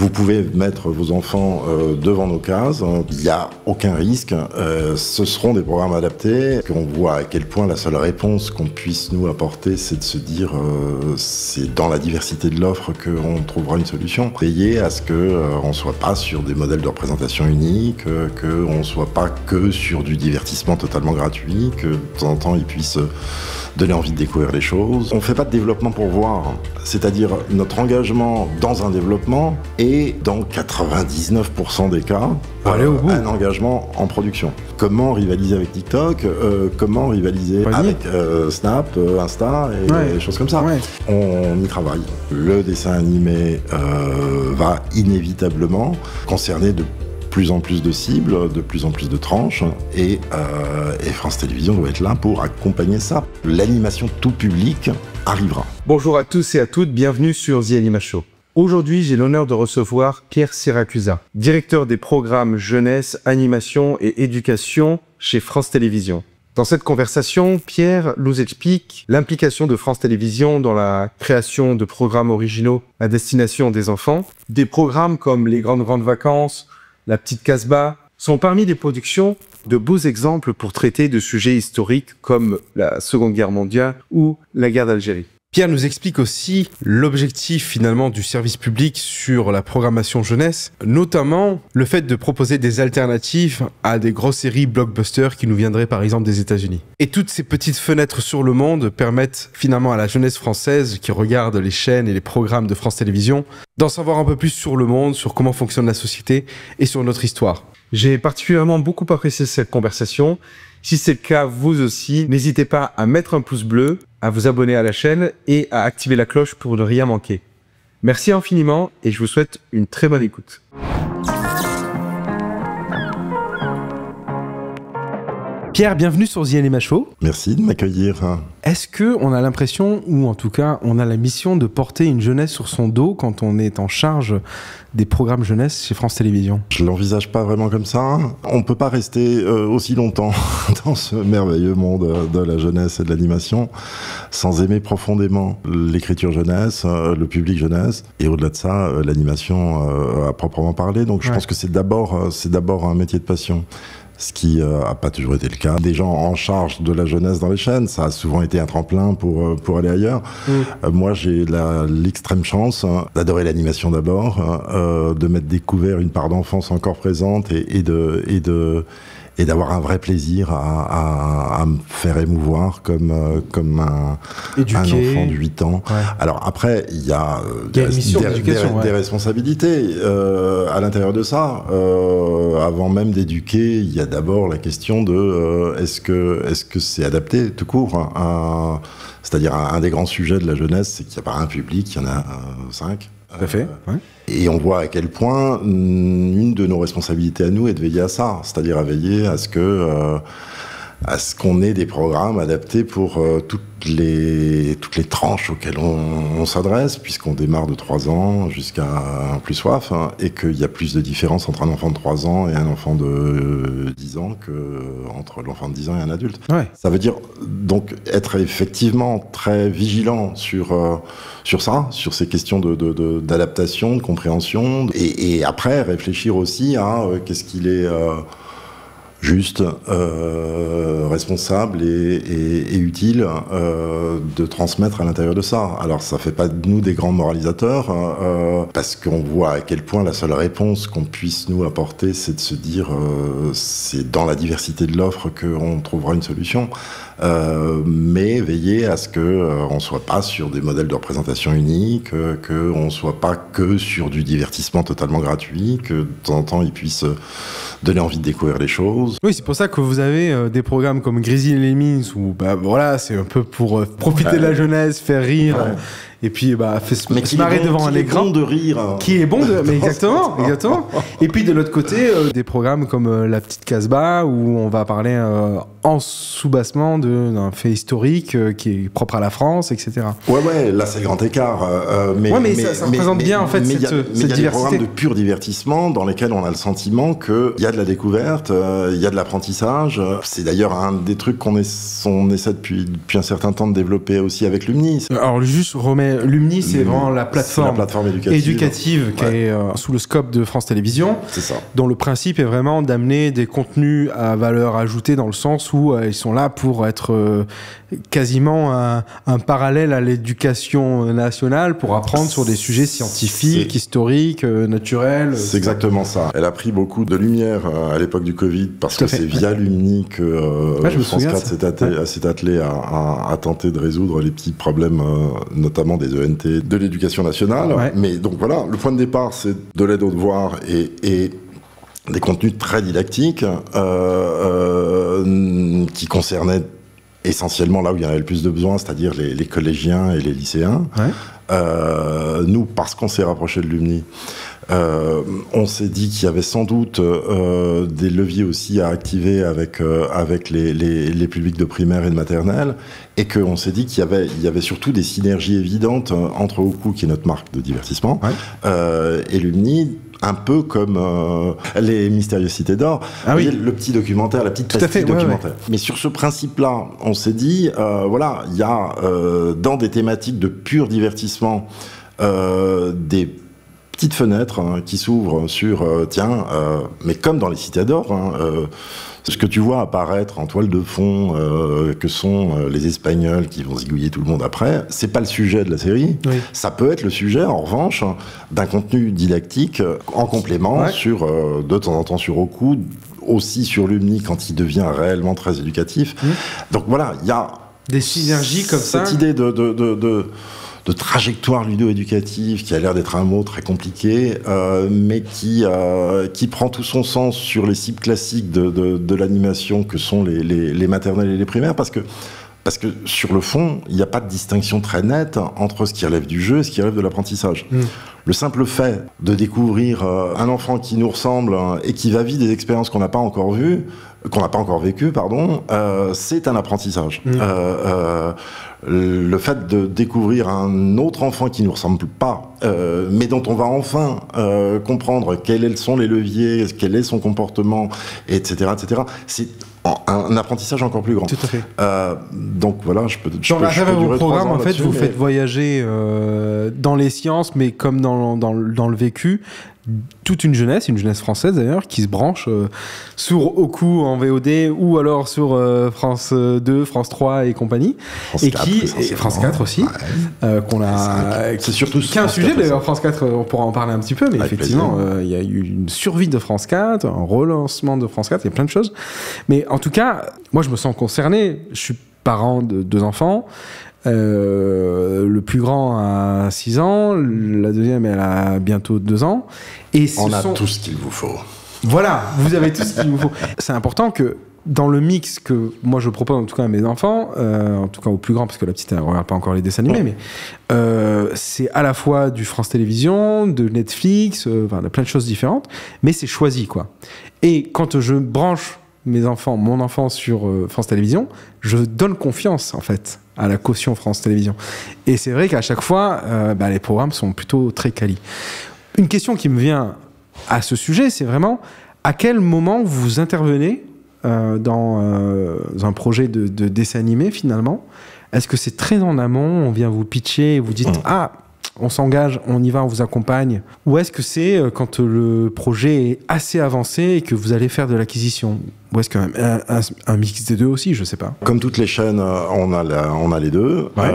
Vous pouvez mettre vos enfants devant nos cases, il n'y a aucun risque. Ce seront des programmes adaptés. On voit à quel point la seule réponse qu'on puisse nous apporter, c'est de se dire c'est dans la diversité de l'offre qu'on trouvera une solution. Veiller à ce qu'on ne soit pas sur des modèles de représentation uniques, qu'on ne soit pas que sur du divertissement totalement gratuit, que de temps en temps ils puissent donner envie de découvrir les choses. On ne fait pas de développement pour voir, c'est-à-dire notre engagement dans un développement est dans 99% des cas un engagement en production. Comment rivaliser avec TikTok, comment rivaliser avec Snap, Insta et des choses comme ça. Ouais. On y travaille. Le dessin animé va inévitablement concerner de plus en plus de cibles, de plus en plus de tranches, et France Télévisions doit être là pour accompagner ça. L'animation tout public arrivera. Bonjour à tous et à toutes, bienvenue sur The Anima Show. Aujourd'hui, j'ai l'honneur de recevoir Pierre Siracusa, directeur des programmes jeunesse, animation et éducation chez France Télévisions. Dans cette conversation, Pierre nous explique l'implication de France Télévisions dans la création de programmes originaux à destination des enfants. Des programmes comme Les Grandes Vacances, La Petite Casbah sont parmi les productions de beaux exemples pour traiter de sujets historiques comme la Seconde Guerre mondiale ou la guerre d'Algérie. Pierre nous explique aussi l'objectif finalement du service public sur la programmation jeunesse, notamment le fait de proposer des alternatives à des grosses séries blockbusters qui nous viendraient par exemple des États-Unis. Et toutes ces petites fenêtres sur le monde permettent finalement à la jeunesse française qui regarde les chaînes et les programmes de France Télévisions d'en savoir un peu plus sur le monde, sur comment fonctionne la société et sur notre histoire. J'ai particulièrement beaucoup apprécié cette conversation. Si c'est le cas, vous aussi, n'hésitez pas à mettre un pouce bleu, à vous abonner à la chaîne et à activer la cloche pour ne rien manquer. Merci infiniment et je vous souhaite une très bonne écoute. Pierre, bienvenue sur The Anima Show. Merci de m'accueillir. Est-ce qu'on a l'impression, ou en tout cas, on a la mission de porter une jeunesse sur son dos quand on est en charge des programmes jeunesse chez France Télévisions? Je l'envisage pas vraiment comme ça. On peut pas rester aussi longtemps dans ce merveilleux monde de la jeunesse et de l'animation sans aimer profondément l'écriture jeunesse, le public jeunesse, et au-delà de ça, l'animation à proprement parler. Donc je pense que c'est d'abord un métier de passion. Ce qui n'a pas toujours été le cas. Des gens en charge de la jeunesse dans les chaînes, ça a souvent été un tremplin pour aller ailleurs. Moi, j'ai l'extrême chance d'adorer l'animation d'abord, de m'être découvert une part d'enfance encore présente et d'avoir un vrai plaisir à me faire émouvoir comme un enfant de 8 ans. Ouais. Alors après, il y a des responsabilités à l'intérieur de ça. Avant même d'éduquer, il y a d'abord la question de est-ce que c'est adapté tout court, c'est-à-dire un des grands sujets de la jeunesse, c'est qu'il n'y a pas un public, il y en a 5. Tout à fait. Ouais. Et on voit à quel point une de nos responsabilités à nous est de veiller à ça, c'est-à-dire à veiller à ce qu'on ait des programmes adaptés pour toutes les tranches auxquelles on s'adresse, puisqu'on démarre de 3 ans jusqu'à un plus soif, et qu'il y a plus de différence entre un enfant de 3 ans et un enfant de 10 ans qu'entre l'enfant de 10 ans et un adulte. Ouais. Ça veut dire donc être effectivement très vigilant sur ça, sur ces questions d'adaptation, de compréhension, et après réfléchir aussi à qu'est-ce qu'il est juste, responsable et utile de transmettre à l'intérieur de ça. Alors ça fait pas de nous des grands moralisateurs, parce qu'on voit à quel point la seule réponse qu'on puisse nous apporter, c'est de se dire c'est dans la diversité de l'offre qu'on trouvera une solution. Mais veiller à ce qu'on ne soit pas sur des modèles de représentation uniques, qu'on ne soit pas que sur du divertissement totalement gratuit, que de temps en temps ils puissent donner envie de découvrir les choses. Oui, c'est pour ça que vous avez des programmes comme Grizzly et Lemmings où voilà, c'est un peu pour profiter de la jeunesse, faire rire. Ouais. Et puis se marrer devant un écran. Qui est bon de rire. Qui est bon de... Mais exactement. Et puis de l'autre côté, des programmes comme La Petite Casbah où on va parler en sous-bassement d'un fait historique qui est propre à la France, etc. Ouais, là c'est le grand écart. Mais ça représente bien en fait cette diversité. Il y a des programmes de pur divertissement dans lesquels on a le sentiment qu'il y a de la découverte, il y a de l'apprentissage. C'est d'ailleurs un des trucs qu'on essaie depuis un certain temps de développer aussi avec Lumni. Alors juste remets Lumni, c'est vraiment la plateforme éducative qui est sous le scope de France Télévisions, dont le principe est vraiment d'amener des contenus à valeur ajoutée dans le sens où ils sont là pour être quasiment un parallèle à l'éducation nationale pour apprendre sur des sujets scientifiques, historiques, naturels. C'est exactement ça. Elle a pris beaucoup de lumière à l'époque du Covid parce que c'est via Lumni que France 4 s'est attelé à tenter de résoudre les petits problèmes, notamment des ENT, de l'éducation nationale. Ouais. Mais donc voilà, le point de départ, c'est de l'aide aux devoirs et des contenus très didactiques qui concernaient essentiellement là où il y en avait le plus de besoin, c'est-à-dire les collégiens et les lycéens. Ouais. Nous, parce qu'on s'est rapproché de Lumni, on s'est dit qu'il y avait sans doute des leviers aussi à activer avec les publics de primaire et de maternelle, et qu'on s'est dit qu'il y avait surtout des synergies évidentes entre Oku, qui est notre marque de divertissement, et Lumni, un peu comme les Mystérieuses Cités d'Or. Ah oui. Le petit documentaire, la petite pastille documentaire. Ouais. Mais sur ce principe-là, on s'est dit, voilà, il y a dans des thématiques de pur divertissement des petites fenêtres qui s'ouvrent sur, mais comme dans les Cités d'Or, ce que tu vois apparaître en toile de fond, que sont les Espagnols qui vont zigouiller tout le monde après, c'est pas le sujet de la série. Oui. Ça peut être le sujet, en revanche, d'un contenu didactique en complément sur, de temps en temps sur Oku, aussi sur Lumni quand il devient réellement très éducatif. Donc voilà, il y a des synergies comme ça. Cette idée de trajectoire ludo-éducative qui a l'air d'être un mot très compliqué, mais qui prend tout son sens sur les cibles classiques de l'animation que sont les maternelles et les primaires, parce que sur le fond, il n'y a pas de distinction très nette entre ce qui relève du jeu et ce qui relève de l'apprentissage. Le simple fait de découvrir un enfant qui nous ressemble et qui va vivre des expériences qu'on n'a pas encore vues, vécues, c'est un apprentissage. Le fait de découvrir un autre enfant qui ne nous ressemble pas, mais dont on va enfin comprendre quels sont les leviers, quel est son comportement, etc., c'est un apprentissage encore plus grand. Tout à fait. Donc voilà, je peux au programme, en fait, vous faites voyager dans les sciences, mais comme dans le vécu, toute une jeunesse française d'ailleurs, qui se branche sur Oku en VOD ou alors sur France 2, France 3 et compagnie. France 4 aussi. Qu'on a. C'est surtout qui est un sujet d'ailleurs, France 4, on pourra en parler un petit peu, mais avec effectivement, il y a eu une survie de France 4, un relancement de France 4, il y a plein de choses. Mais en tout cas, moi je me sens concerné. Je suis parent de 2 enfants. Le plus grand a 6 ans, la deuxième elle a bientôt 2 ans. Et on a tout ce qu'il vous faut. Voilà, vous avez tout ce qu'il vous faut. C'est important que dans le mix que moi je propose en tout cas à mes enfants, en tout cas au plus grand, parce que la petite elle ne regarde pas encore les dessins animés, mais c'est à la fois du France Télévisions, de Netflix, de plein de choses différentes, mais c'est choisi quoi. Et quand je branche mon enfant sur France Télévisions, je donne confiance en fait à la caution France Télévisions. Et c'est vrai qu'à chaque fois, les programmes sont plutôt très quali. Une question qui me vient à ce sujet, c'est vraiment à quel moment vous intervenez dans un projet de dessin animé finalement. Est-ce que c'est très en amont, on vient vous pitcher et vous dites on s'engage, on y va, on vous accompagne, ou est-ce que c'est quand le projet est assez avancé et que vous allez faire de l'acquisition, ou est-ce qu'un un mix des deux aussi, je sais pas. Comme toutes les chaînes, on a les deux. Ouais.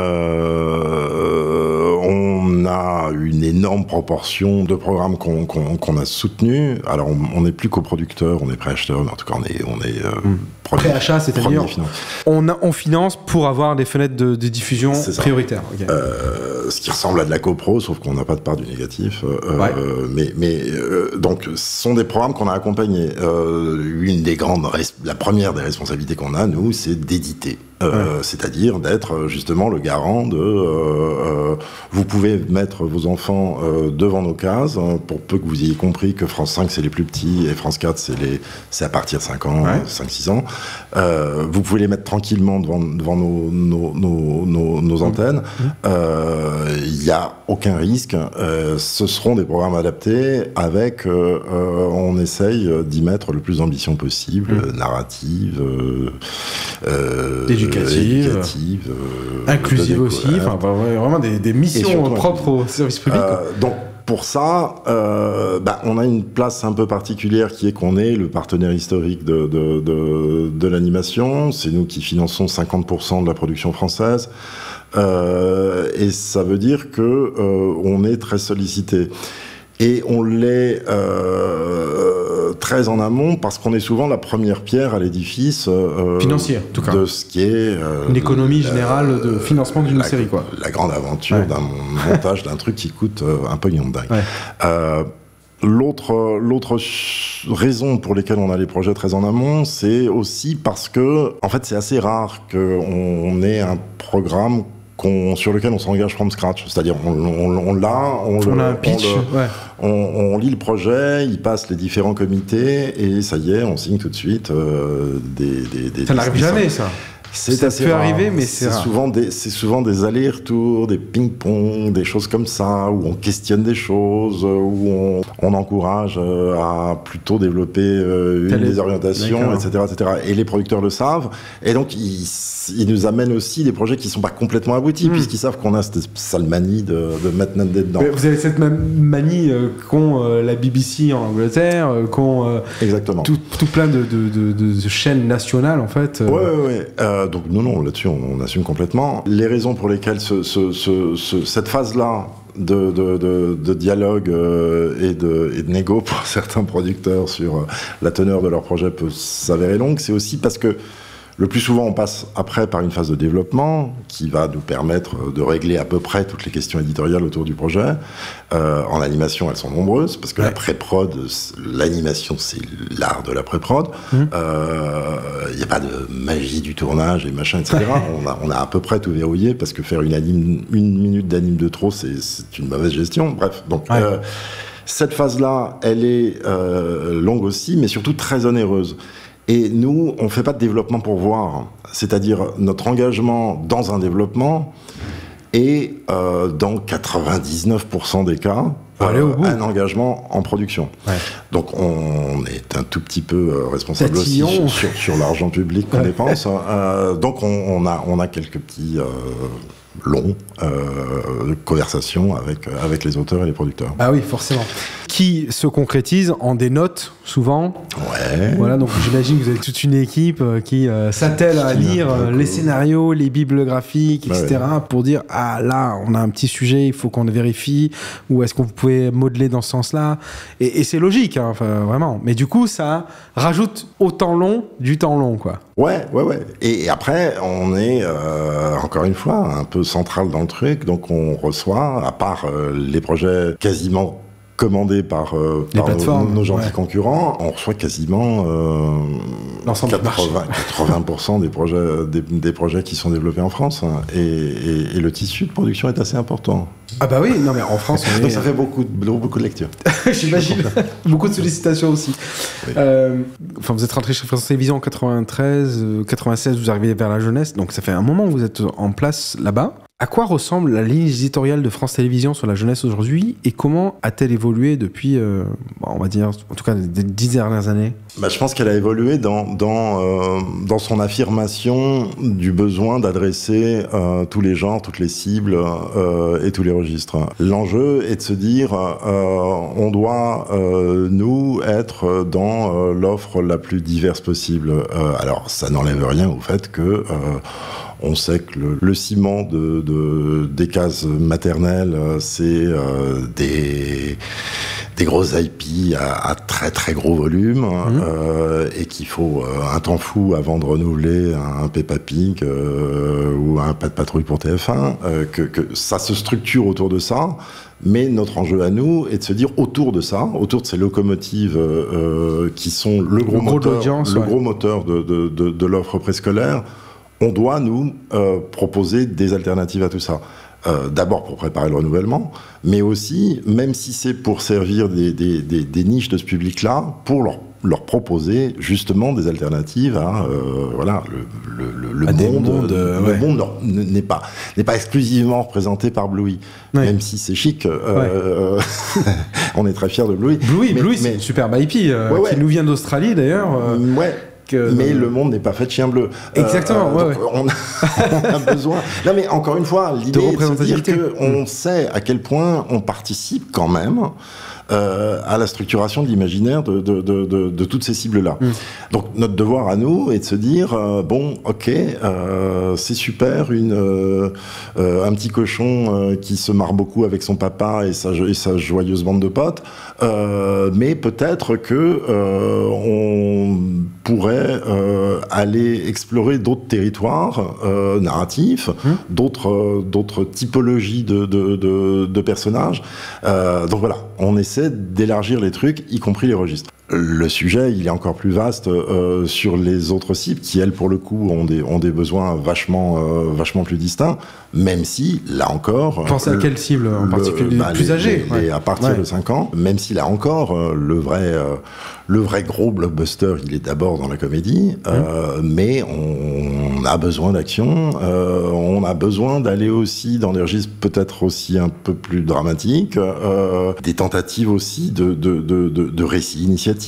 On a une énorme proportion de programmes qu'on a soutenus. Alors on n'est plus coproducteur, on est préacheteur, mais en tout cas on est préachat, c'est-à-dire on finance pour avoir des fenêtres de diffusion prioritaires. Okay. Ce qui ressemble à de la copro, sauf qu'on n'a pas de part du négatif. Donc, ce sont des programmes qu'on a accompagnés. La première des responsabilités qu'on a, nous, c'est d'éditer. C'est-à-dire d'être justement le garant de... vous pouvez mettre vos enfants devant nos cases, pour peu que vous ayez compris que France 5, c'est les plus petits, et France 4, c'est à partir de 5 ans, 5-6 ans. Vous pouvez les mettre tranquillement devant nos antennes. Il n'y a aucun risque. Ce seront des programmes adaptés avec... on essaye d'y mettre le plus d'ambition possible, narrative, éducative, inclusive aussi, enfin vraiment des missions propres au service public. Donc pour ça, on a une place un peu particulière qui est qu'on est le partenaire historique de l'animation. C'est nous qui finançons 50% de la production française. Et ça veut dire que on est très sollicité. Et on l'est très en amont parce qu'on est souvent la première pierre à l'édifice financière, en tout cas, de ce qui est l'économie générale de financement d'une série, quoi. La grande aventure d'un montage d'un truc qui coûte un pognon de dingue. L'autre raison pour lesquelles on a les projets très en amont, c'est aussi parce que, en fait, c'est assez rare qu'on ait un programme sur lequel on s'engage from scratch. C'est-à-dire, on a un pitch, on lit le projet, il passe les différents comités, et ça y est, on signe tout de suite ça n'arrive jamais, ça. Ça peut arriver, mais c'est souvent des allers-retours, des ping-pong, des choses comme ça, où on questionne des choses, où on encourage à plutôt développer une des orientations, etc. Et les producteurs le savent, et donc ils nous amènent aussi des projets qui ne sont pas complètement aboutis, puisqu'ils savent qu'on a cette sale manie de mettre notre nez dedans. Mais vous avez cette même manie qu'ont la BBC en Angleterre, qu'ont tout plein de chaînes nationales, en fait. Donc non, là-dessus on assume complètement. Les raisons pour lesquelles cette phase-là de dialogue et de négo pour certains producteurs sur la teneur de leur projet peut s'avérer longue, c'est aussi parce que le plus souvent, on passe après par une phase de développement qui va nous permettre de régler à peu près toutes les questions éditoriales autour du projet. En animation, elles sont nombreuses, parce que la pré-prod, l'animation, c'est l'art de la pré-prod. Il n'y a pas de magie du tournage et machin, etc. On a à peu près tout verrouillé, parce que faire une minute d'anime de trop, c'est une mauvaise gestion. Bref, donc... cette phase-là, elle est longue aussi, mais surtout très onéreuse. Et nous, on ne fait pas de développement pour voir. C'est-à-dire, notre engagement dans un développement est, dans 99% des cas, un engagement en production. Donc, on est un tout petit peu responsable aussi sur l'argent public qu'on dépense. Donc, on a quelques petits... longs conversations avec les auteurs et les producteurs. Ah oui, forcément. Qui se concrétise en des notes, souvent. Voilà, donc j'imagine que vous avez toute une équipe qui s'attelle à lire les scénarios, les bibliographiques, etc. pour dire, ah là, on a un petit sujet, il faut qu'on le vérifie, ou est-ce que vous pouvez modeler dans ce sens-là. Et c'est logique, hein, vraiment. Mais du coup, ça rajoute au temps long du temps long, quoi. Ouais. Et après, on est, encore une fois, un peu central dans le truc, donc on reçoit, à part les projets quasiment commandés par nos gentils concurrents, on reçoit quasiment 80% des projets qui sont développés en France, et le tissu de production est assez important. Ah bah oui, non mais en France on est... Donc ça fait beaucoup de lectures. J'imagine. Beaucoup de sollicitations aussi. Enfin, vous êtes rentré chez France Télévisions en 93, 96, vous arrivez vers la jeunesse, donc ça fait un moment que vous êtes en place là-bas. À quoi ressemble la ligne éditoriale de France Télévisions sur la jeunesse aujourd'hui, et comment a-t-elle évolué depuis, on va dire, en tout cas, les 10 dernières années ? Je pense qu'elle a évolué dans son affirmation du besoin d'adresser tous les genres, toutes les cibles et tous les registres. L'enjeu est de se dire, on doit, nous, être dans l'offre la plus diverse possible. Alors, ça n'enlève rien au fait que... on sait que le ciment des cases maternelles, c'est des grosses IP à très très gros volume, et qu'il faut un temps fou avant de renouveler un Peppa Pig ou un Pat' Patrouille pour TF1, que ça se structure autour de ça. Mais notre enjeu à nous est de se dire autour de ça, autour de ces locomotives qui sont le gros moteur de l'offre préscolaire, on doit, nous, proposer des alternatives à tout ça. D'abord pour préparer le renouvellement, mais aussi, même si c'est pour servir des niches de ce public-là, pour leur proposer justement des alternatives à le monde n'est pas exclusivement représenté par Bluey, même si c'est chic. On est très fiers de Bluey. Bluey, c'est une superbe IP qui nous vient d'Australie d'ailleurs. Mais le monde n'est pas fait de chiens bleus. Exactement, on a besoin... Non, mais encore une fois, l'idée est de se dire qu'on sait à quel point on participe quand même à la structuration de l'imaginaire de toutes ces cibles-là. Donc notre devoir à nous est de se dire bon, ok, c'est super, un petit cochon qui se marre beaucoup avec son papa et sa joyeuse bande de potes, mais peut-être que on pourrait aller explorer d'autres territoires narratifs, d'autres typologies de personnages. Donc voilà, on essaie d'élargir les trucs, y compris les registres. Le sujet, il est encore plus vaste sur les autres cibles qui, elles, pour le coup, ont des besoins vachement plus distincts, même si, là encore... Pensez à quelle cible en particulier? Plus âgée à partir de 5 ans, même si, là encore, le vrai gros blockbuster, il est d'abord dans la comédie, mais on a besoin d'action, on a besoin d'aller aussi dans des registres peut-être aussi un peu plus dramatiques, des tentatives aussi de récits initiatiques.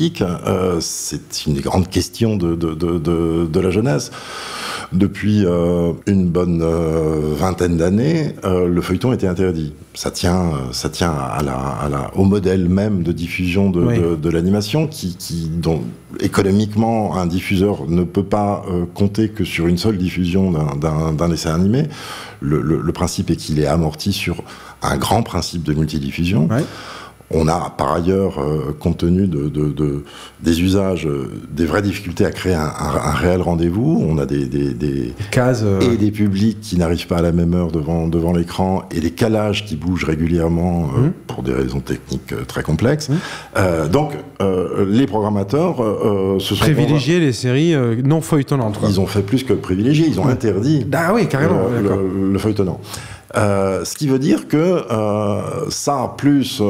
C'est une des grandes questions de la jeunesse. Depuis une bonne vingtaine d'années, le feuilleton était interdit. Ça tient au modèle même de diffusion de l'animation dont économiquement un diffuseur ne peut pas compter que sur une seule diffusion d'un dessin animé. Le principe est qu'il est amorti sur un grand principe de multidiffusion. On a par ailleurs, compte tenu des usages, des vraies difficultés à créer un réel rendez-vous. On a des cases et des publics qui n'arrivent pas à la même heure devant l'écran et des calages qui bougent régulièrement pour des raisons techniques très complexes. Donc les programmateurs se sont privilégiés les séries non feuilletonnantes. Ils ont fait plus que privilégier, ils ont interdit carrément, le feuilletonnant. Ce qui veut dire que ça, plus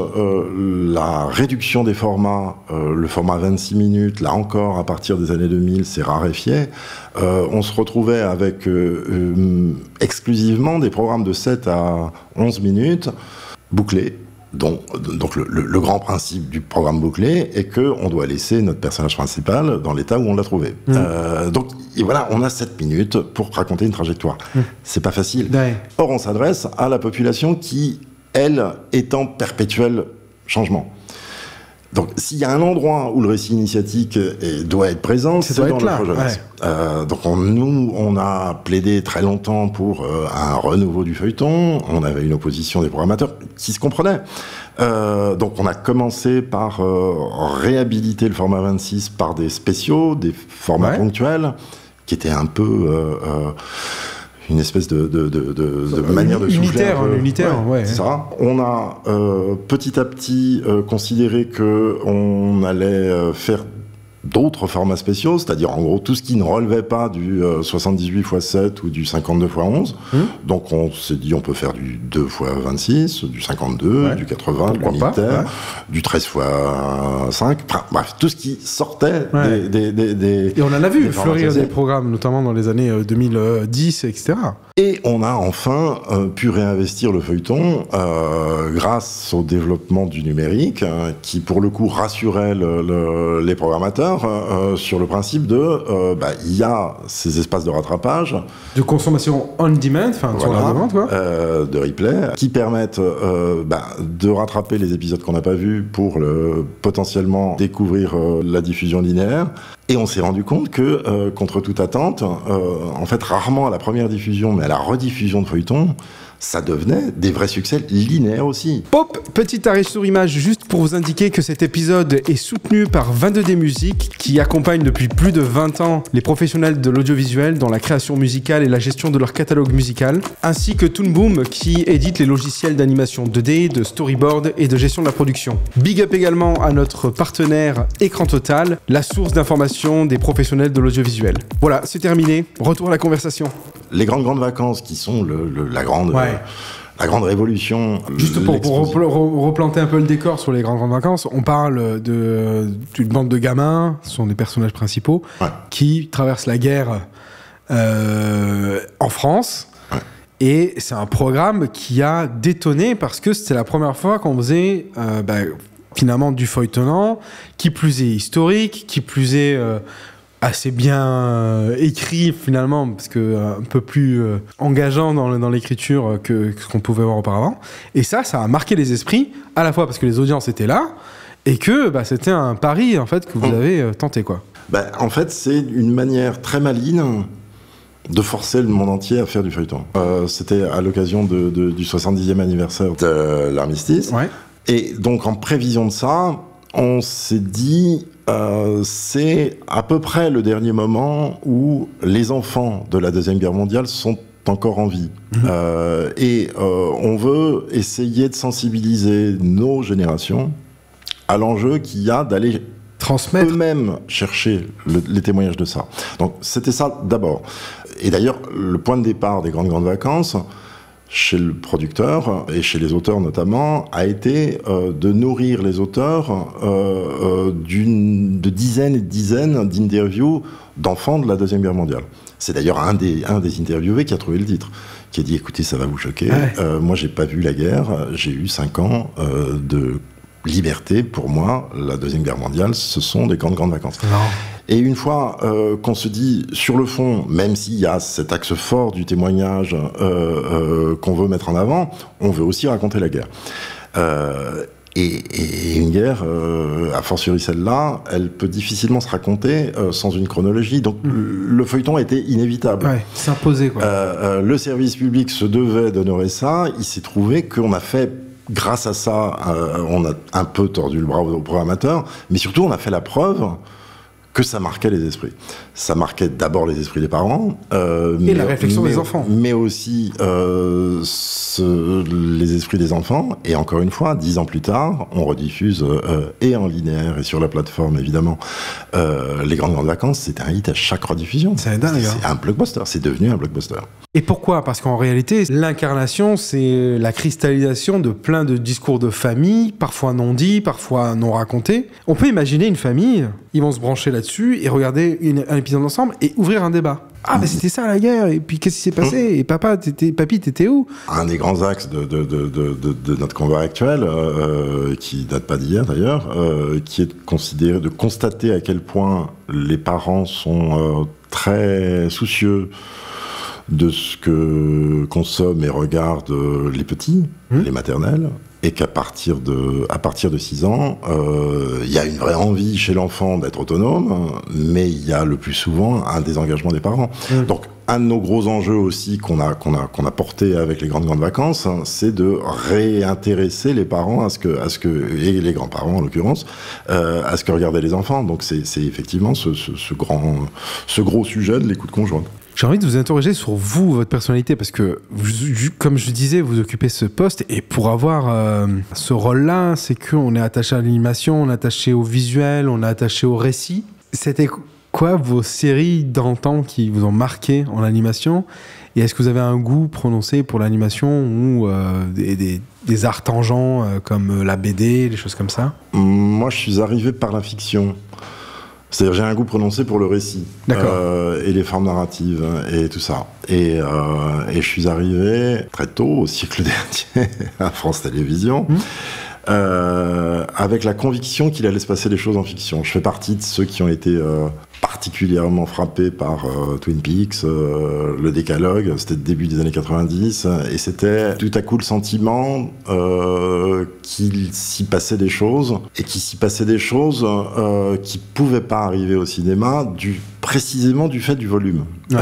la réduction des formats, le format 26 minutes, là encore, à partir des années 2000, c'est raréfié. On se retrouvait avec exclusivement des programmes de 7 à 11 minutes, bouclés. Donc le grand principe du programme bouclé est qu'on doit laisser notre personnage principal dans l'état où on l'a trouvé. Donc et voilà, on a 7 minutes pour raconter une trajectoire. C'est pas facile. Or, on s'adresse à la population qui, elle, est en perpétuel changement. Donc, s'il y a un endroit où le récit initiatique doit être présent, c'est dans l'offre jeunesse. Donc, on a plaidé très longtemps pour un renouveau du feuilleton. On avait une opposition des programmateurs qui se comprenait. Donc, on a commencé par réhabiliter le format 26 par des spéciaux, des formats ponctuels, qui étaient un peu... une espèce de manière de souffler. Unitaire, c'est ça. On a petit à petit considéré qu'on allait faire d'autres formats spéciaux, c'est-à-dire en gros tout ce qui ne relevait pas du 78x7 ou du 52x11. Donc on s'est dit on peut faire du 2x26, du 52, du 80, du militaire, du 13x5, bref, tout ce qui sortait des Et on en a vu fleurir des programmes, notamment dans les années 2010, etc. Et on a enfin pu réinvestir le feuilleton grâce au développement du numérique, qui pour le coup rassurait les programmateurs sur le principe il y a ces espaces de rattrapage, de consommation on demand, sur la demande, de replay, qui permettent de rattraper les épisodes qu'on n'a pas vus pour potentiellement découvrir la diffusion linéaire. Et on s'est rendu compte que, contre toute attente, en fait, rarement à la première diffusion, mais à la rediffusion de feuilleton, ça devenait des vrais succès linéaires aussi. Pop, petit arrêt sur image juste pour vous indiquer que cet épisode est soutenu par 22D Music qui accompagne depuis plus de 20 ans les professionnels de l'audiovisuel dans la création musicale et la gestion de leur catalogue musical, ainsi que Toon Boom qui édite les logiciels d'animation 2D, de storyboard et de gestion de la production. Big up également à notre partenaire Écran Total, la source d'information des professionnels de l'audiovisuel. Voilà, c'est terminé. Retour à la conversation. Les grandes vacances qui sont la grande révolution. Juste pour replanter un peu le décor sur les grandes vacances, on parle d'une bande de gamins, ce sont les personnages principaux, qui traversent la guerre en France. Et c'est un programme qui a détonné parce que c'était la première fois qu'on faisait finalement du feuilletonnant, qui plus est historique, qui plus est assez bien écrit finalement, parce que un peu plus engageant dans l'écriture que ce qu'on pouvait voir auparavant. Et ça a marqué les esprits, à la fois parce que les audiences étaient là, et que c'était un pari en fait que vous avez tenté, quoi. En fait, c'est une manière très maligne de forcer le monde entier à faire du feuilleton. C'était à l'occasion du 70e anniversaire de l'armistice. Ouais. Et donc, en prévision de ça, on s'est dit, c'est à peu près le dernier moment où les enfants de la Deuxième Guerre mondiale sont encore en vie. On veut essayer de sensibiliser nos générations à l'enjeu qu'il y a d'aller transmettre eux-mêmes chercher les témoignages de ça. Donc c'était ça d'abord. Et d'ailleurs, le point de départ des grandes vacances, chez le producteur et chez les auteurs notamment, a été de nourrir les auteurs de dizaines et de dizaines d'interviews d'enfants de la Deuxième Guerre mondiale. C'est d'ailleurs un des interviewés qui a trouvé le titre, qui a dit « Écoutez, ça va vous choquer, moi j'ai pas vu la guerre, j'ai eu 5 ans de liberté. Pour moi, la Deuxième Guerre mondiale, ce sont des grandes vacances. » Non. Et une fois qu'on se dit, sur le fond, même s'il y a cet axe fort du témoignage qu'on veut mettre en avant, on veut aussi raconter la guerre. Et une guerre, a fortiori celle-là, elle peut difficilement se raconter sans une chronologie. Donc le feuilleton était inévitable. Ouais, s'imposer, quoi. Le service public se devait d'honorer ça. Il s'est trouvé qu'on a fait, grâce à ça, on a un peu tordu le bras aux programmateurs, mais surtout on a fait la preuve que ça marquait les esprits. Ça marquait d'abord les esprits des parents. Et la réflexion des enfants. Mais aussi les esprits des enfants. Et encore une fois, 10 ans plus tard, on rediffuse et en linéaire et sur la plateforme, évidemment, les grandes vacances. C'est un hit à chaque rediffusion. C'est dingue. C'est un blockbuster. C'est devenu un blockbuster. Et pourquoi ? Parce qu'en réalité, l'incarnation, c'est la cristallisation de plein de discours de famille, parfois non dits, parfois non racontés. On peut imaginer une famille, ils vont se brancher là-dessus et regarder un épisode ensemble et ouvrir un débat. Ah, mais c'était ça la guerre, et puis qu'est-ce qui s'est passé ? Et papy, t'étais où ? Un des grands axes de notre combat actuel, qui date pas d'hier d'ailleurs, qui est de constater à quel point les parents sont très soucieux de ce que consomment et regardent les petits, les maternelles, et qu'à partir de 6 ans, il y a une vraie envie chez l'enfant d'être autonome, mais il y a le plus souvent un désengagement des parents. Donc, un de nos gros enjeux aussi qu'on a porté avec les grandes vacances, c'est de réintéresser les parents et les grands-parents en l'occurrence, à ce que regardaient les enfants. Donc, c'est effectivement ce gros sujet de l'écoute conjointe. J'ai envie de vous interroger sur vous, votre personnalité, parce que, comme je disais, vous occupez ce poste, et pour avoir ce rôle-là, c'est qu'on est attaché à l'animation, on est attaché au visuel, on est attaché au récit. C'était quoi vos séries d'antan qui vous ont marqué en animation ? Et est-ce que vous avez un goût prononcé pour l'animation ou des arts tangents comme la BD, des choses comme ça ? Moi, je suis arrivé par la fiction. C'est-à-dire, j'ai un goût prononcé pour le récit et les formes narratives et tout ça. Et je suis arrivé très tôt, au siècle dernier, à France Télévisions, avec la conviction qu'il allait se passer des choses en fiction. Je fais partie de ceux qui ont été particulièrement frappés par Twin Peaks, le décalogue, c'était le début des années 90, et c'était tout à coup le sentiment qu'il s'y passait des choses, et qu'il s'y passait des choses qui pouvaient pas arriver au cinéma, précisément du fait du volume. Ouais.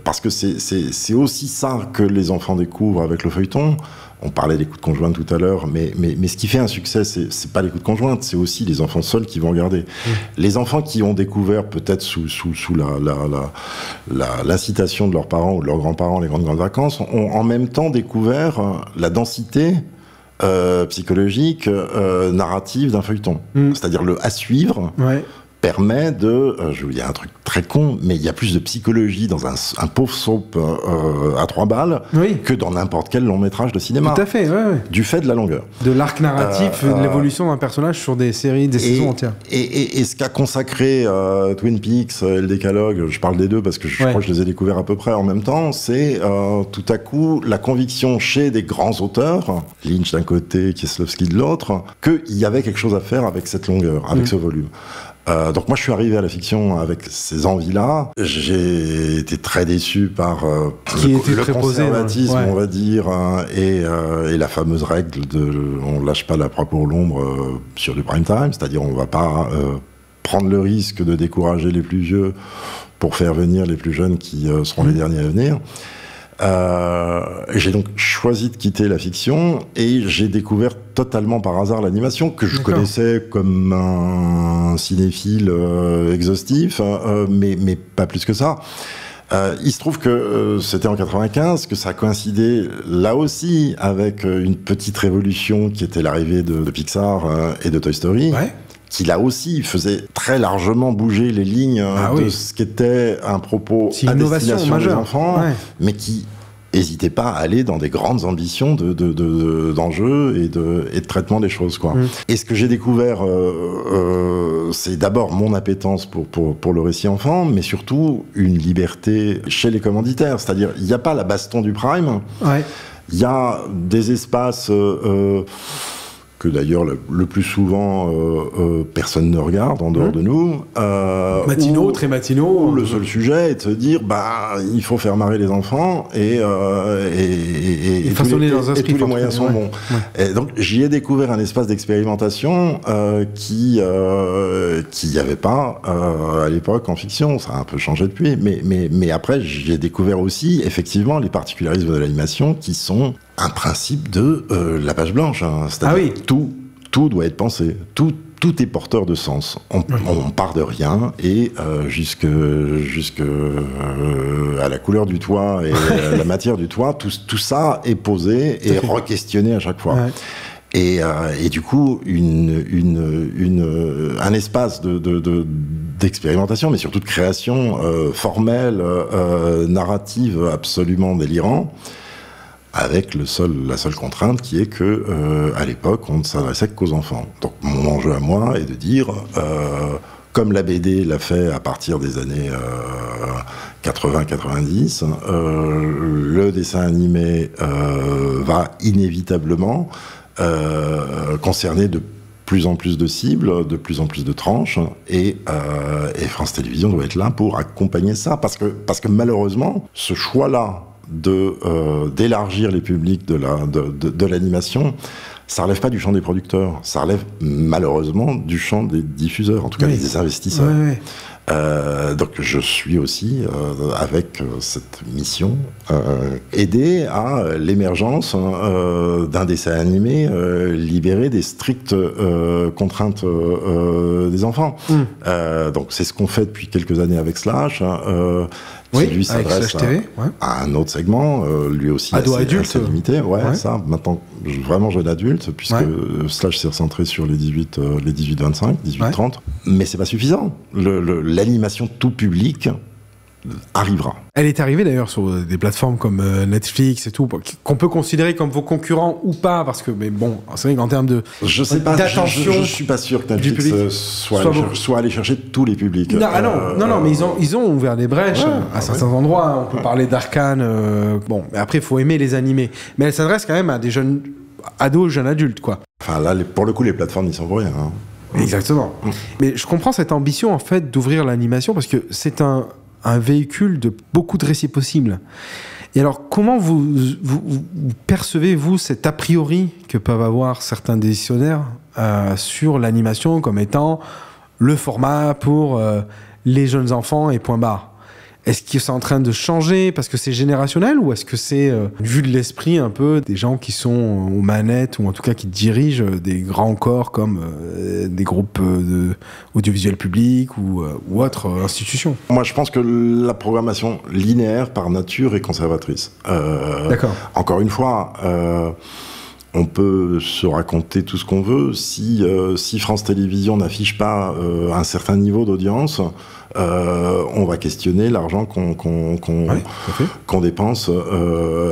Parce que c'est aussi ça que les enfants découvrent avec le feuilleton. On parlait d'écoute conjointe tout à l'heure, mais ce qui fait un succès, c'est pas l'écoute conjointe, c'est aussi les enfants seuls qui vont regarder. Les enfants qui ont découvert, peut-être sous l'incitation de leurs parents ou de leurs grands-parents, les grandes vacances, ont en même temps découvert la densité psychologique, narrative d'un feuilleton. C'est-à-dire le à suivre. Ouais. Permet de, je vais vous dire un truc très con, mais il y a plus de psychologie dans un pauvre soap à 3 balles que dans n'importe quel long métrage de cinéma. Tout à fait, ouais. Du fait de la longueur. De l'arc narratif, de l'évolution d'un personnage sur des séries, des saisons entières. Et ce qu'a consacré Twin Peaks et le décalogue, je parle des deux parce que je crois que je les ai découverts à peu près en même temps, c'est tout à coup la conviction chez des grands auteurs, Lynch d'un côté, Kieslowski de l'autre, qu'il y avait quelque chose à faire avec cette longueur, avec ce volume. Donc moi je suis arrivé à la fiction avec ces envies-là. J'ai été très déçu par le conservatisme, on va dire, et la fameuse règle de on lâche pas la proie pour l'ombre sur du prime time, c'est-à-dire on va pas prendre le risque de décourager les plus vieux pour faire venir les plus jeunes qui seront les derniers à venir. J'ai donc choisi de quitter la fiction et j'ai découvert totalement par hasard l'animation que je connaissais comme un cinéphile exhaustif, mais pas plus que ça. Il se trouve que c'était en 95, que ça coïncidait là aussi avec une petite révolution qui était l'arrivée de Pixar et de Toy Story. Ouais. Qui là aussi faisait très largement bouger les lignes de ce qu'était un propos à destination des enfants, mais qui n'hésitait pas à aller dans des grandes ambitions d'enjeux et de traitement des choses, quoi. Et ce que j'ai découvert, c'est d'abord mon appétence pour le récit enfant, mais surtout une liberté chez les commanditaires. C'est-à-dire, il n'y a pas la baston du prime, il y a des espaces... que d'ailleurs le plus souvent personne ne regarde en dehors de nous. Matinaux, très matinaux. Le seul sujet est de se dire il faut faire marrer les enfants et façonner leurs esprits. Et tous les moyens sont bons. Et donc j'y ai découvert un espace d'expérimentation qui n'y avait pas à l'époque en fiction. Ça a un peu changé depuis, mais après j'ai découvert aussi effectivement les particularismes de l'animation qui sont un principe de la page blanche, hein. C'est-à-dire tout doit être pensé, tout est porteur de sens. On part de rien et jusque à la couleur du toit et la matière du toit, tout ça est posé et re-questionné à chaque fois. Et du coup, un espace d'expérimentation, mais surtout de création formelle, narrative absolument délirant. Avec la seule contrainte qui est que à l'époque on ne s'adressait qu'aux enfants. Donc mon enjeu à moi est de dire, comme la BD l'a fait à partir des années 80-90, le dessin animé va inévitablement concerner de plus en plus de cibles, de plus en plus de tranches, et France Télévisions doit être là pour accompagner ça, parce que malheureusement ce choix-là d'élargir les publics de l'animation, ça relève pas du champ des producteurs, ça relève malheureusement du champ des diffuseurs, en tout cas des investisseurs. Donc je suis aussi avec cette mission aider à l'émergence d'un dessin animé libéré des strictes contraintes des enfants. Donc c'est ce qu'on fait depuis quelques années avec Slash. Qui lui s'adresse à un autre segment, lui aussi assez limité. Ça, maintenant, vraiment jeune adulte, puisque Slash s'est recentré sur les 18-25, 18-30. Mais c'est pas suffisant. L'animation tout public arrivera. Elle est arrivée d'ailleurs sur des plateformes comme Netflix et tout, qu'on peut considérer comme vos concurrents ou pas, parce que, mais bon, c'est vrai qu'en termes de d'attention, je suis pas sûr que Netflix soit allé chercher tous les publics. Non, mais ils ont ouvert des brèches à certains endroits. On peut parler d'Arcane, mais après, il faut aimer les animés. Mais elle s'adresse quand même à des jeunes ados, jeunes adultes, quoi. Enfin, là, pour le coup, les plateformes n'y sont pour rien, hein. Exactement. Mais je comprends cette ambition, en fait, d'ouvrir l'animation, parce que c'est un véhicule de beaucoup de récits possibles. Et alors, comment vous percevez-vous cet a priori que peuvent avoir certains décisionnaires sur l'animation comme étant le format pour les jeunes enfants et point barre? Est-ce que c'est en train de changer parce que c'est générationnel, ou est-ce que c'est vu de l'esprit un peu des gens qui sont aux manettes, ou en tout cas qui dirigent des grands corps comme des groupes audiovisuels publics ou autres institutions? Moi, je pense que la programmation linéaire par nature est conservatrice. D'accord. Encore une fois, on peut se raconter tout ce qu'on veut. Si France Télévisions n'affiche pas un certain niveau d'audience, on va questionner l'argent qu'on dépense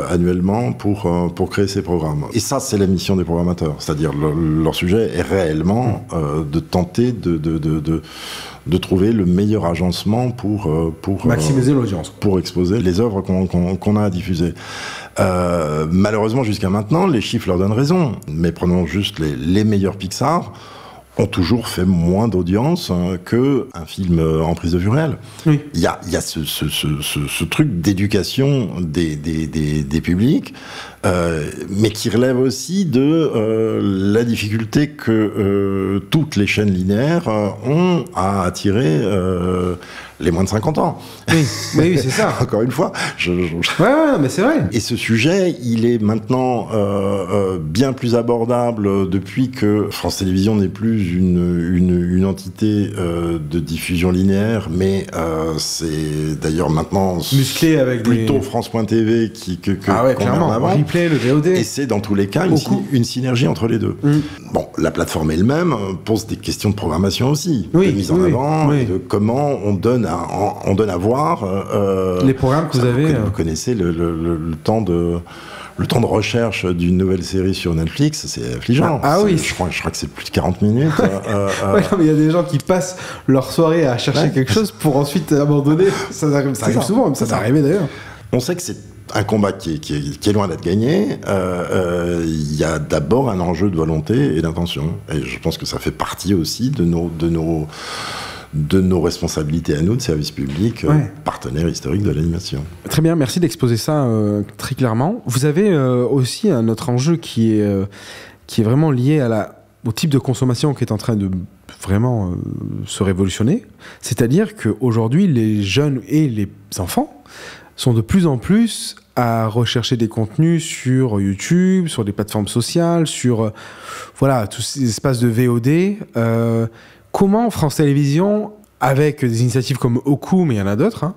annuellement pour créer ces programmes. Et ça, c'est la mission des programmateurs. C'est-à-dire, leur sujet est réellement de tenter de trouver le meilleur agencement pour maximiser l'audience, pour exposer les œuvres qu'on a à diffuser. Malheureusement, jusqu'à maintenant, les chiffres leur donnent raison. Mais prenons juste les meilleurs Pixar. ont toujours fait moins d'audience qu'un film en prise de vue réelle. Oui. Il y a ce truc d'éducation des publics, mais qui relève aussi de la difficulté que toutes les chaînes linéaires ont à attirer les moins de 50 ans. Oui, oui, c'est ça. Encore une fois. Ouais, mais c'est vrai. Et ce sujet, il est maintenant bien plus abordable depuis que France Télévisions n'est plus une entité de diffusion linéaire, mais c'est d'ailleurs maintenant musclé avec plutôt France.tv clairement. Avant. Replay, le VOD. Et c'est dans tous les cas une synergie entre les deux. Bon, la plateforme elle-même pose des questions de programmation aussi, de mise en avant, et de comment on donne à voir les programmes que vous avez. Vous connaissez le temps de recherche d'une nouvelle série sur Netflix, c'est affligeant. Oui. Je crois que c'est plus de 40 minutes. Il y a des gens qui passent leur soirée à chercher quelque chose pour ensuite abandonner. Ça arrive souvent, même ça arrivé d'ailleurs. On sait que c'est un combat qui est loin d'être gagné. Il y a d'abord un enjeu de volonté et d'intention. Et je pense que ça fait partie aussi de nos responsabilités à nous, de service public, partenaires historiques de l'animation. Très bien, merci d'exposer ça très clairement. Vous avez aussi un autre enjeu qui est vraiment lié au type de consommation qui est en train de vraiment se révolutionner. C'est-à-dire qu'aujourd'hui, les jeunes et les enfants sont de plus en plus à rechercher des contenus sur YouTube, sur des plateformes sociales, sur tous ces espaces de VOD. Comment France Télévisions, avec des initiatives comme Oku, mais il y en a d'autres,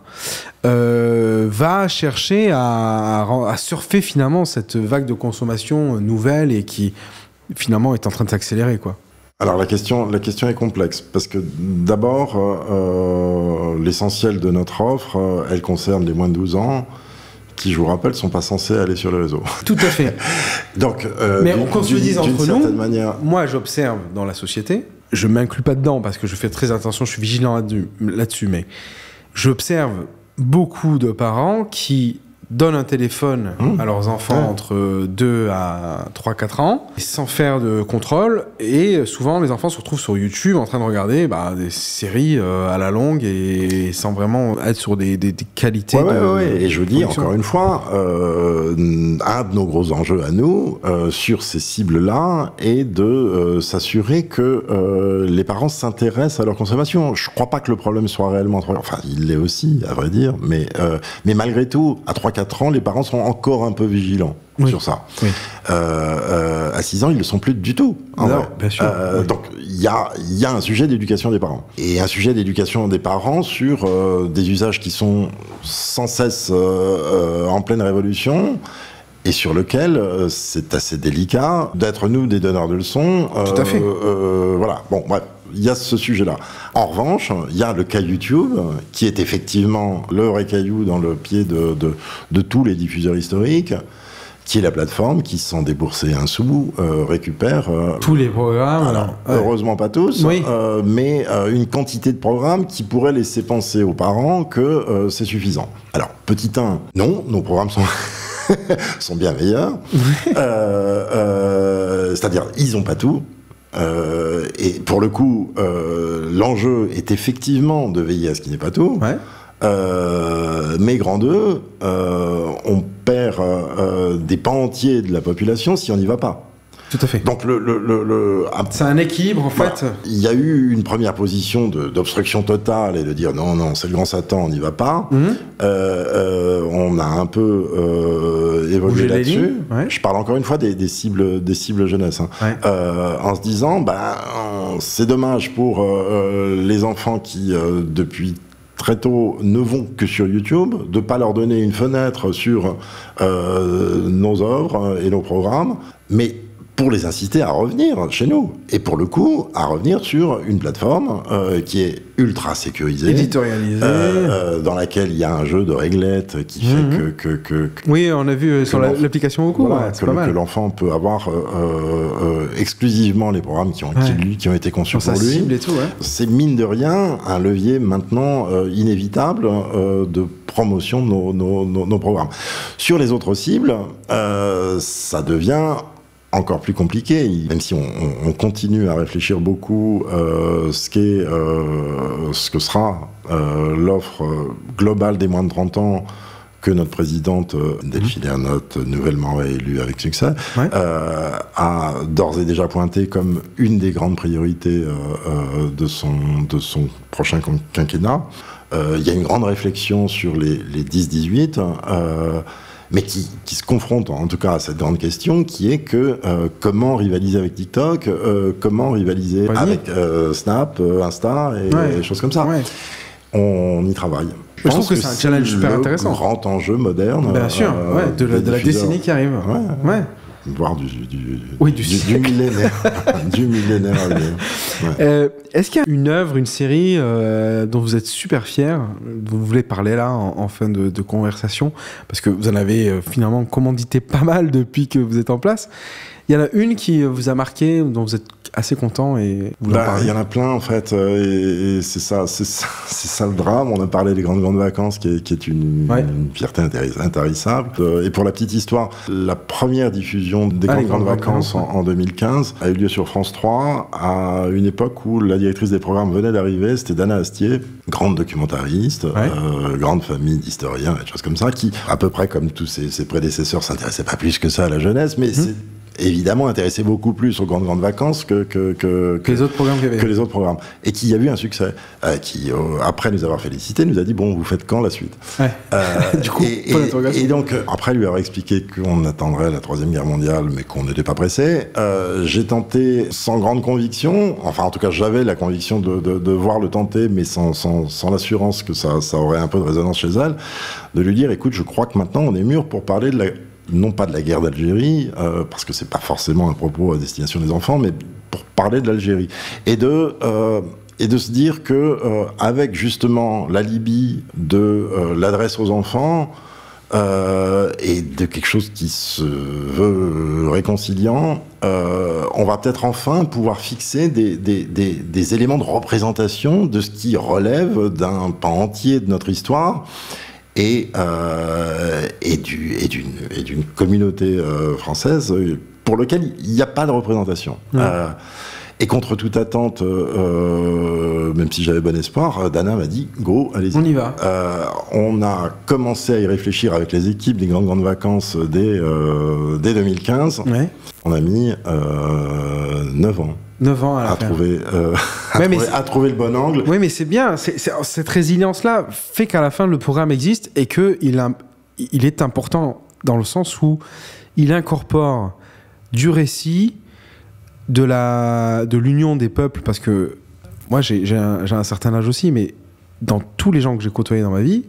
va chercher à surfer finalement cette vague de consommation nouvelle et qui finalement est en train de s'accélérer, quoi? Alors la question est complexe parce que d'abord l'essentiel de notre offre, elle concerne les moins de 12 ans qui, je vous rappelle, sont pas censés aller sur le réseau. Tout à fait. Donc, mais qu'on se le dise entre nous, manière... moi j'observe dans la société, je m'inclus pas dedans parce que je fais très attention, je suis vigilant là-dessus, mais j'observe beaucoup de parents qui donnent un téléphone à leurs enfants entre 2 à 3-4 ans sans faire de contrôle, et souvent les enfants se retrouvent sur YouTube en train de regarder des séries à la longue et sans vraiment être sur des qualités et je vous dis encore une fois, un de nos gros enjeux à nous sur ces cibles-là est de s'assurer que les parents s'intéressent à leur consommation. Je crois pas que le problème soit réellement il l'est aussi à vrai dire, mais malgré tout à 3-4 ans, les parents sont encore un peu vigilants sur ça. Oui. À 6 ans, ils ne le sont plus du tout. Bien sûr. Donc, il y a un sujet d'éducation des parents. Et un sujet d'éducation des parents sur des usages qui sont sans cesse en pleine révolution et sur lequel c'est assez délicat d'être, nous, des donneurs de leçons. Tout à fait. Voilà. Bon, bref. Il y a ce sujet-là. En revanche, il y a le cas YouTube, qui est effectivement le vrai caillou dans le pied de tous les diffuseurs historiques, qui est la plateforme qui, sans débourser un sou, récupère... tous les programmes. Alors, heureusement pas tous, mais une quantité de programmes qui pourrait laisser penser aux parents que c'est suffisant. Alors, petit 1, non, nos programmes sont bien meilleurs. C'est-à-dire, ils n'ont pas tout. Et pour le coup, l'enjeu est effectivement de veiller à ce qui n'est pas tout. Mais grand 2, on perd des pans entiers de la population si on n'y va pas. Tout à fait. Donc c'est un équilibre en fait. Il y a eu une première position d'obstruction totale et de dire non, c'est le grand Satan, on n'y va pas. On a un peu évolué là-dessus. Je parle encore une fois des cibles jeunesse. En se disant, c'est dommage pour les enfants qui, depuis très tôt, ne vont que sur YouTube, de ne pas leur donner une fenêtre sur nos œuvres et nos programmes, mais pour les inciter à revenir chez nous. Et pour le coup, à revenir sur une plateforme qui est ultra sécurisée. Éditorialisée. Dans laquelle il y a un jeu de réglettes qui fait que oui, on a vu sur l'application Oku, c'est pas mal. Que l'enfant peut avoir exclusivement les programmes qui ont été conçus pour lui. Cible et tout, c'est mine de rien un levier maintenant inévitable de promotion de nos programmes. Sur les autres cibles, ça devient encore plus compliqué, même si on continue à réfléchir beaucoup ce que sera l'offre globale des moins de 30 ans que notre présidente Delphine Ernotte, nouvellement élue avec succès, a d'ores et déjà pointé comme une des grandes priorités de son prochain quinquennat. Il y a une grande réflexion sur les 10-18, mais qui se confronte en tout cas à cette grande question qui est que comment rivaliser avec TikTok, comment rivaliser avec Snap, Insta et des choses comme ça. Ouais. On y travaille. Je trouve que c'est un challenge super intéressant. Un grand enjeu moderne. Bien sûr, de la décennie qui arrive. Ouais. Voire du millénaire. Du millénaire. Est-ce qu'il y a une œuvre, une série dont vous êtes super fiers, dont vous voulez parler là en fin de conversation, parce que vous en avez finalement commandité pas mal depuis que vous êtes en place. Il y en a une qui vous a marqué, dont vous êtes assez content et vous en parlez. Il y en a plein en fait, et c'est ça le drame. On a parlé des grandes vacances, qui est une fierté intarissable. Et pour la petite histoire, la première diffusion des grandes vacances en 2015 a eu lieu sur France 3 à une époque où la directrice des programmes venait d'arriver. C'était Dana Astier, grande documentariste, grande famille d'historiens, des choses comme ça, qui, à peu près comme tous ses prédécesseurs, s'intéressait pas plus que ça à la jeunesse, mais c'est évidemment intéressé beaucoup plus aux grandes vacances que les autres programmes qu'il y avait. Que les autres programmes. Et qui a eu un succès, qui, après nous avoir félicité, nous a dit, bon, vous faites quand la suite? Du coup, et donc, après lui avoir expliqué qu'on attendrait la Troisième Guerre mondiale, mais qu'on n'était pas pressé, j'ai tenté sans grande conviction, enfin en tout cas j'avais la conviction de voir le tenter, mais sans l'assurance que ça aurait un peu de résonance chez elle, de lui dire, écoute, je crois que maintenant on est mûr pour parler non pas de la guerre d'Algérie, parce que c'est pas forcément un propos à destination des enfants, mais pour parler de l'Algérie. Et de se dire que, avec justement la Libye de l'adresse aux enfants, et de quelque chose qui se veut réconciliant, on va peut-être enfin pouvoir fixer des éléments de représentation de ce qui relève d'un pan entier de notre histoire, et d'une communauté française pour lequel il n'y a pas de représentation. Et contre toute attente, même si j'avais bon espoir, Dana m'a dit « Go, allez-y ». On y va. On a commencé à y réfléchir avec les équipes des grandes vacances dès 2015. On a mis 9 ans. 9 ans à trouver le bon angle. Oui, mais c'est bien. Cette résilience-là fait qu'à la fin, le programme existe et qu'il est important dans le sens où il incorpore du récit, de l'union des peuples, parce que moi, j'ai un certain âge aussi, mais dans tous les gens que j'ai côtoyés dans ma vie,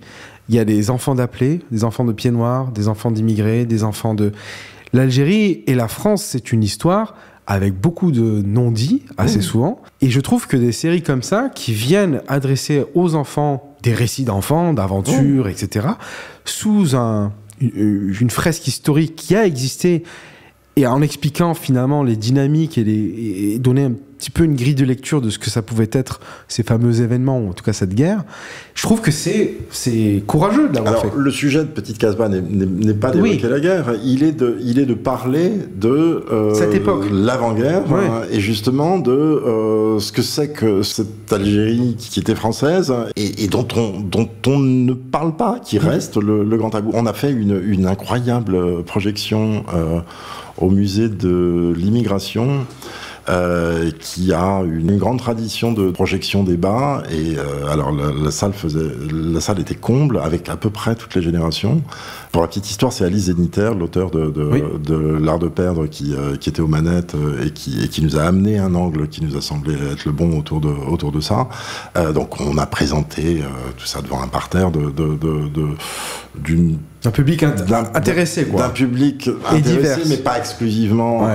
il y a des enfants d'appelés, des enfants de pieds noirs, des enfants d'immigrés, des enfants de... L'Algérie et la France, c'est une histoire avec beaucoup de non-dits, assez souvent. Et je trouve que des séries comme ça, qui viennent adresser aux enfants des récits d'enfants, d'aventures, etc., sous une fresque historique qui a existé, et en expliquant finalement les dynamiques et donner un petit peu une grille de lecture de ce que ça pouvait être ces fameux événements, ou en tout cas cette guerre, je trouve que c'est courageux de l'avoir fait. Le sujet de Petite Casbah n'est pas d'évoquer la guerre, il est de parler de cette époque, l'avant-guerre, et justement de ce que c'est que cette Algérie qui était française et dont on ne parle pas, qui reste le grand tabou. On a fait une incroyable projection au musée de l'immigration, qui a une grande tradition de projection débat, et alors la salle était comble avec à peu près toutes les générations. Pour la petite histoire, c'est Alice Zéniter, l'auteur de L'Art de perdre, qui était aux manettes et qui nous a amené un angle qui nous a semblé être le bon autour de ça. Donc on a présenté tout ça devant un parterre d'un public intéressé, quoi. D'un public intéressé, mais pas exclusivement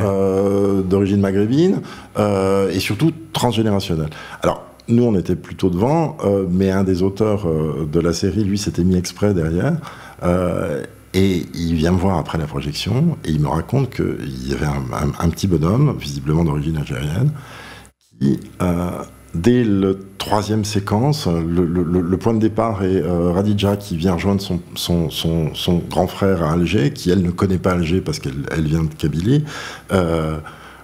d'origine maghrébine, et surtout transgénérationnel. Alors, nous, on était plutôt devant, mais un des auteurs de la série, lui, s'était mis exprès derrière, et il vient me voir après la projection, et il me raconte qu'il y avait un petit bonhomme, visiblement d'origine algérienne, qui, dès le troisième séquence, le point de départ est Radija qui vient rejoindre son grand frère à Alger, qui elle ne connaît pas Alger parce qu'elle vient de Kabylie,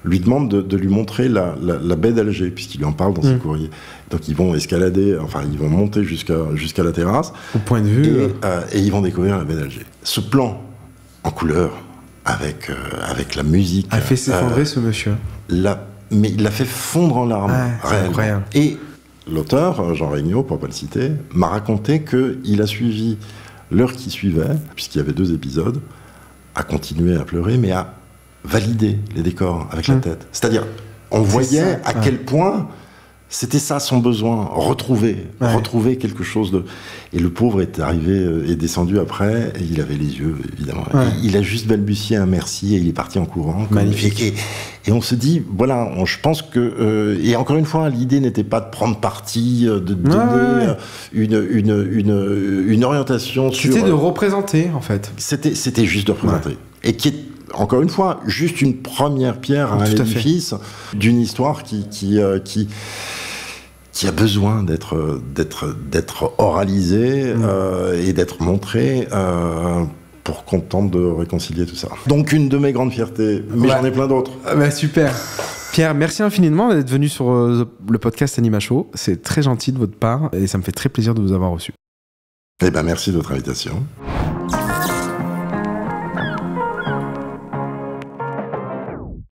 lui demande de lui montrer la baie d'Alger, puisqu'il lui en parle dans ses courriers. Donc ils vont escalader, enfin ils vont monter jusqu'à la terrasse. Au point de vue. Et ils vont découvrir la baie d'Alger. Ce plan en couleur, avec la musique. A fait s'effondrer ce monsieur. Mais il l'a fait fondre en larmes, réellement. Et l'auteur, Jean Regnault, pour ne pas le citer, m'a raconté qu'il a suivi l'heure qui suivait, puisqu'il y avait 2 épisodes, à continuer à pleurer, mais à valider les décors avec la tête. C'est-à-dire, on voyait à quel point c'était ça son besoin, retrouver quelque chose de... Et le pauvre est descendu après, et il avait les yeux, évidemment. Il a juste balbutié un merci, et il est parti en courant. Magnifique. Et on se dit, voilà, je pense que... et encore une fois, l'idée n'était pas de prendre parti, de donner une orientation sur... C'était de représenter, en fait. C'était juste de représenter. Et qui est, encore une fois, juste une première pierre à un édifice d'une histoire qui a besoin d'être oralisée et d'être montrée pour qu'on tente de réconcilier tout ça. Donc une de mes grandes fiertés, mais j'en ai plein d'autres. Super. Pierre, merci infiniment d'être venu sur le podcast Anima Show. C'est très gentil de votre part et ça me fait très plaisir de vous avoir reçu. Eh ben merci de votre invitation.